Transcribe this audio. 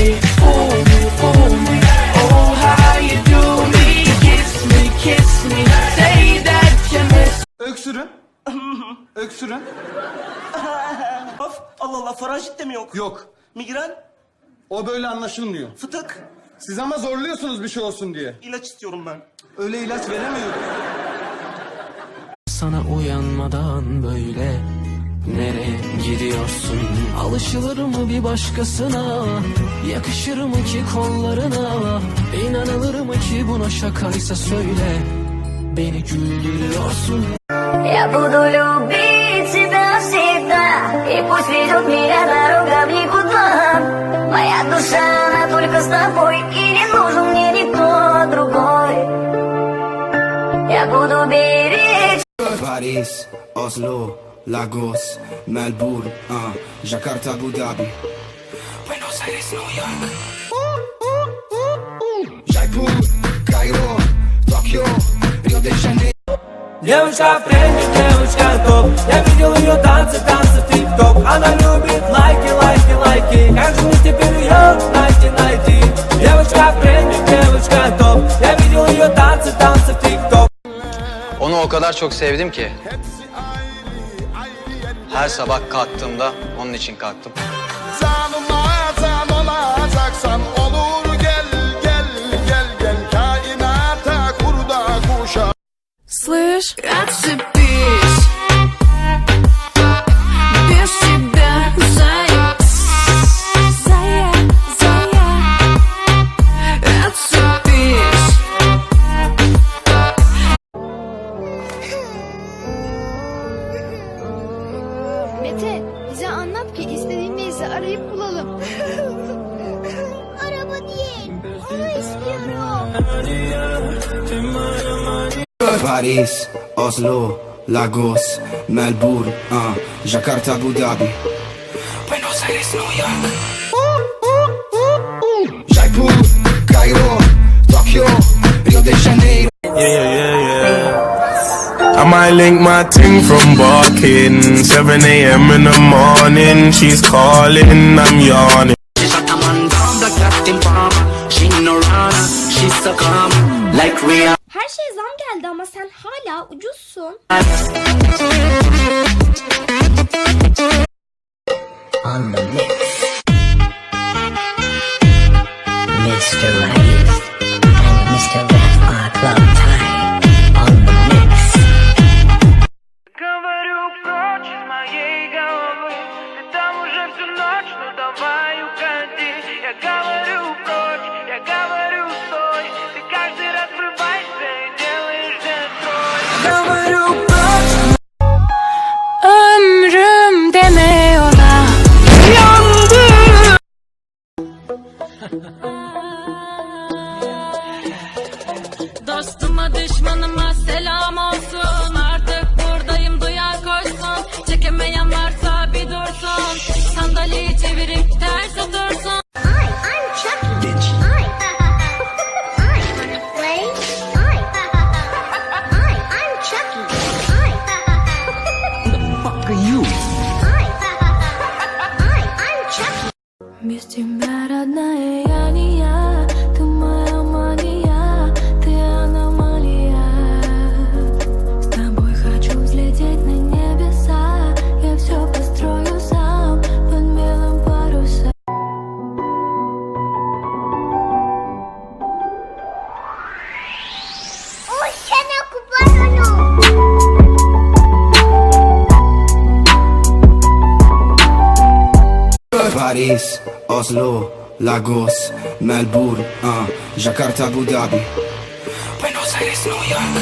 me, fool me. Oh, how you do me, kiss me, say that you miss. Öksürün. Öksürün. Of, Allah Allah, faranjit de mi yok? Yok. Migren, O böyle anlaşılmıyor. fıtık, Siz ama zorluyorsunuz bir şey olsun diye. ilaç istiyorum ben. Öyle ilaç veremiyorum. Sana uyanmadan böyle nereye gidiyorsun? Alışılır mı bir başkasına? Yakışır mı ki kollarına? İnanılır mı ki buna şakaysa söyle. Beni güldürüyorsun. Я буду любить тебя всегда, и пусть ведет меня дорогами куда. Моя душа, она только с тобой, и не нужен мне никто другой. Я буду беречь. Paris, Oslo, Lagos, Melbourne, Jakarta, Abu Dhabi, Buenos Aires, New York, Jaipur, Cairo, Tokyo, Rio de Janeiro. Девочка в тренде, девочка топ. Я видел ее танцы в тик-ток. Она любит лайки. Как же мне теперь ее найти? Девочка в тренде, девочка топ. Я видел ее танцы в тик-ток. Onu o kadar çok sevdim ki her sabah kalktığımda onun için kalktım. Canıma can olacaksan olur gel kainata kurda kuşa. Слышь, отцепись. Без тебя, зая. Отцепись. Mete, bize anlat ki istediğin neyse arayıp bulalım. Araba değil, onu istiyorum. Paris, Oslo, Lagos, Melbourne, Jakarta, Abu Dhabi, Buenos Aires, New York, Jaipur, Cairo, Tokyo, Rio de Janeiro. I might link my ting from barking 7 a.m. in the morning. She's calling, I'm yawning. Her şeye zam geldi ama sen hala ucuzsun. On the mix, Mr. Right and Mr. Left are club time. On the mix. Говорю прочь из моей головы. Ты там уже всю ночь, ну давай уходи. Я говорю прочь, я говорю стой. Ты каждый раз врываешься и делаешь дестрой. Говорю прочь. Ömrüm deme ona. Dostuma düşmanıma selam olsun. Artık buradayım, duyan koşsun. Çekemeyen varsa bir dursun. Sandalyeyi çevirip ters otursun. I'm Chucky. I wanna play. I'm Chucky. Fuck are you? I'm Chucky. Без тебя, родная, я не я. Ты моя мания, ты аномалия. С тобой хочу взлететь на небеса. Я все построю сам под белым парусом. Uy, sana kupano. Paris, Oslo, Lagos, Melbourne, Jakarta, Abu Dhabi, Buenos Aires, New York,